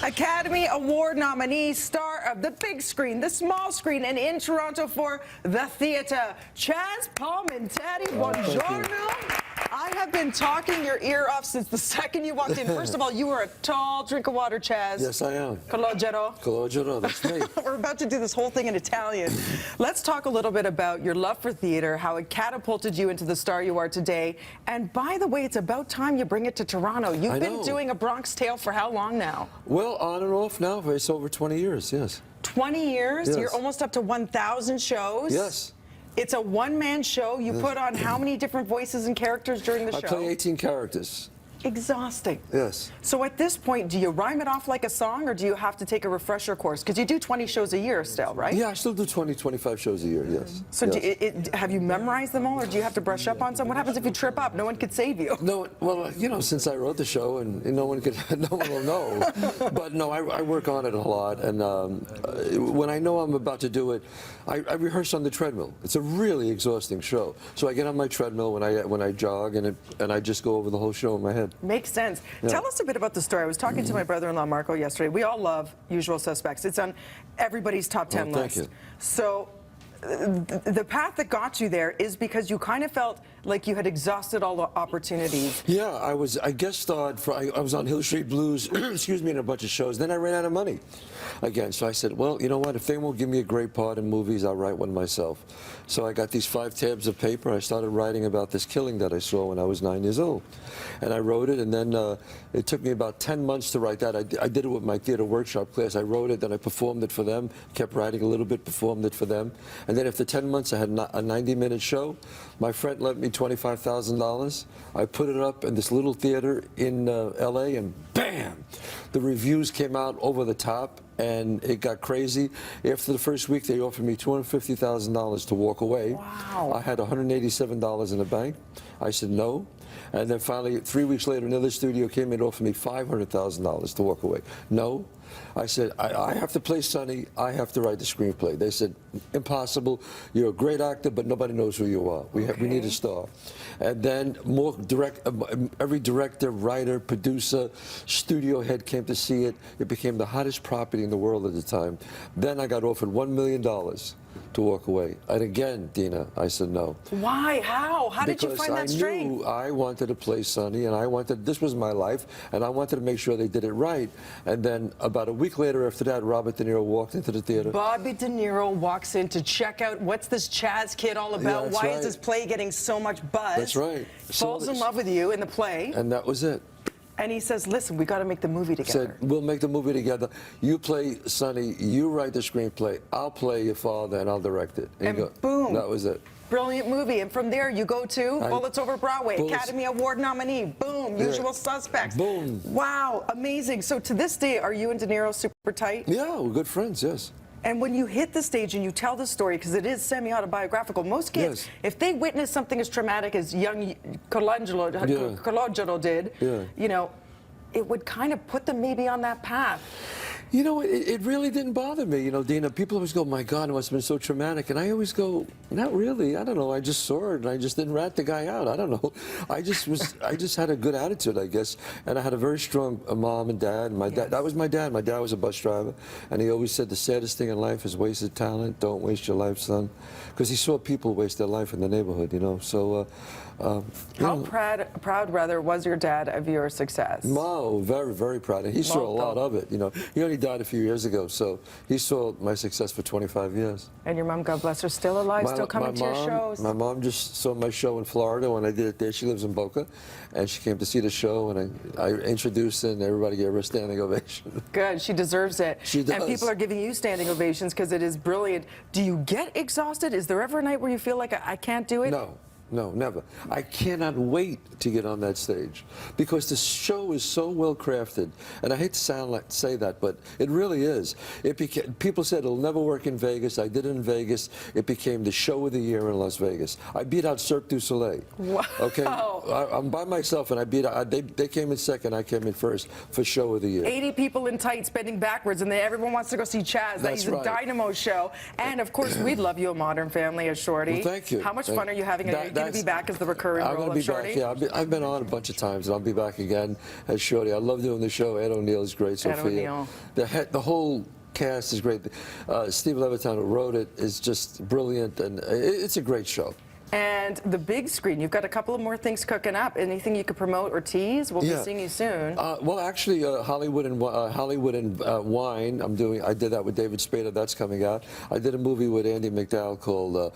Academy Award nominee, star of the big screen, the small screen, and in Toronto for the theatre, Chazz Palminteri. Buongiorno. I have been talking your ear off since the second you walked in. First of all, you are a tall drink of water, Chazz. Yes, I am. Cologero, that's me. We're about to do this whole thing in Italian. Let's talk a little bit about your love for theater, how it catapulted you into the star you are today. And by the way, it's about time you bring it to Toronto. You've been doing A Bronx Tale for how long now? Well, on and off now. It's over 20 years, yes. 20 years? Yes. You're almost up to 1,000 shows? Yes. It's a one-man show. You put on how many different voices and characters during the show? I play 18 characters. Exhausting. Yes. So at this point, do you rhyme it off like a song, or do you have to take a refresher course? Because you do 20 shows a year still, right? Yeah, I still do 20, 25 shows a year, yes. So yes. Have you memorized them all, or do you have to brush up on some? What happens if you trip up? No one could save you. No, well, you know, since I wrote the show, and no one will know. But no, I work on it a lot, and when I know I'm about to do it, I rehearse on the treadmill. It's a really exhausting show. So I get on my treadmill when I jog, and I just go over the whole show in my head. Makes sense. Yeah. Tell us a bit about the story. I was talking to my brother-in-law Marco yesterday. We all love Usual Suspects. It's on everybody's top 10 list. Thank you. So the path that got you there is because you kind of felt like you had exhausted all the opportunities. Yeah, I guest starred I was on Hill Street Blues, excuse me, in a bunch of shows. Then I ran out of money again. So I said, well, you know what? If they won't give me a great part in movies, I'll write one myself. So I got these 5 tabs of paper. I started writing about this killing that I saw when I was 9 years old. And I wrote it, and then it took me about 10 months to write that. I did it with my theater workshop class. I wrote it, then I performed it for them, kept writing a little bit, performed it for them. And then after 10 months, I had a 90-minute show. My friend lent me $25,000. I put it up in this little theater in L.A., and bam! The reviews came out over the top, and it got crazy. After the first week, they offered me $250,000 to walk away. Wow. I had $187 in the bank. I said no. And then finally, 3 weeks later, another studio came and offered me $500,000 to walk away. No. I said, I have to play Sonny. I have to write the screenplay. They said, impossible. You're a great actor, but nobody knows who you are. We need a star. And then every director, writer, producer, studio head came to see it. It became the hottest property in the world at the time. Then I got offered $1 million to walk away. And again, Dina, I said no. Why? How? How did you find that strength? Because I knew I wanted to play Sonny, and this was my life, and I wanted to make sure they did it right. And then about a week later after that, Robert De Niro walked into the theater. Bobby De Niro walks in to check out what's this Chazz kid all about? Yeah, why is this play getting so much buzz? That's right. Falls in love with you in the play. And that was it. And he says, listen, we got to make the movie together. Said, we'll make the movie together. You play Sonny, you write the screenplay, I'll play your father, and I'll direct it. And boom. That was it. Brilliant movie. And from there, you go to Bullets Over Broadway, Academy Award nominee, boom, Usual Suspects. Boom. Wow, amazing. So to this day, are you and De Niro super tight? Yeah, we're good friends, yes. And when you hit the stage and you tell the story, because it is semi-autobiographical, most kids, if they witness something as traumatic as young Colangelo did, you know, it would kind of put them maybe on that path. You know, it really didn't bother me. You know, Dina, people always go, my God, it must have been so traumatic. And I always go, not really. I don't know. I just saw it, and I just didn't rat the guy out. I don't know. I just had a good attitude, I guess. And I had a very strong mom and dad. And my dad, that was my dad. My dad was a bus driver. And he always said the saddest thing in life is wasted talent. Don't waste your life, son. Because he saw people waste their life in the neighborhood, you know. So, how proud, rather, was your dad of your success? Oh, very, very proud. And he saw a lot of it, you know. He only died a few years ago, so he saw my success for 25 years. And your mom, God bless her, still alive, still coming to your shows? My mom just saw my show in Florida when I did it there. She lives in Boca, and she came to see the show, and I introduced her, and everybody gave her a standing ovation. Good. She deserves it. She does. And people are giving you standing ovations because it is brilliant. Do you get exhausted? Is there ever a night where you feel like I can't do it? No. No, never. I cannot wait to get on that stage because the show is so well crafted, and I hate to say that, but it really is. People said it'll never work in Vegas. I did it in Vegas. It became the show of the year in Las Vegas. I beat out Cirque du Soleil. Wow. Okay, I'm by myself, and I beat out. They came in second. I came in first for show of the year. 80 people in tights bending backwards, and everyone wants to go see Chazz. That's He's a dynamo show, and of course, we'd love you a Modern Family, as Shorty. Well, thank you. How much fun are you having? going to be back as the recurring I'm role going of to be Shorty? back, yeah. I've been on a bunch of times, and I'll be back again as Shorty. I love doing the show. Ed O'Neill's great, Ed Sophia. O'Neill. The whole cast is great. Steve Levitan, who wrote it, is just brilliant, and it's a great show. And the big screen, you've got a couple of more things cooking up. Anything you could promote or tease? We'll be seeing you soon. Well, actually, Hollywood and Wine. I did that with David Spader. That's coming out. I did a movie with Andy McDowell called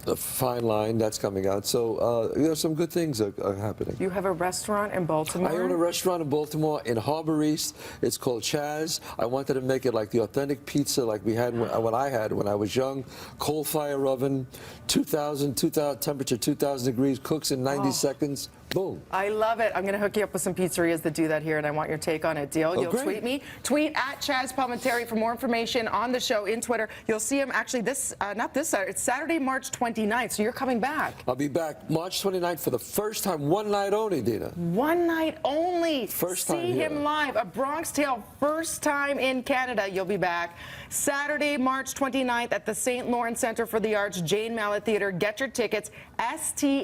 The Fine Line. That's coming out. So some good things are happening. You have a restaurant in Baltimore? I own a restaurant in Baltimore in Harbor East. It's called Chazz. I wanted to make it like the authentic pizza like we had when I had when I was young. Coal fire oven, 2000 temperature 2,000 degrees, cooks in 90 seconds. Boom. I love it. I'm going to hook you up with some pizzerias that do that here, and I want your take on it. Deal? You'll great. tweet me. Tweet at Chazz Palminteri for more information on the show in Twitter. You'll see him actually not this Saturday. It's Saturday, March 29th, so you're coming back. I'll be back March 29th for the first time, one night only, Dina. One night only. First time See him live. A Bronx Tale, first time in Canada. You'll be back Saturday, March 29th at the St. Lawrence Center for the Arts, Jane Mallett Theater. Get your tickets, stlc.com.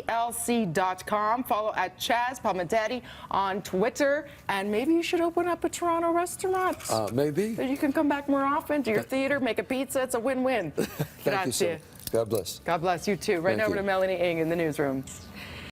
Follow at Chazz Palminteri on Twitter. And maybe you should open up a Toronto restaurant. Maybe. So you can come back more often to your theater, make a pizza. It's a win-win. Thank you, sir. God bless. God bless you too. Right Thank over you. to Melanie Ng in the newsroom.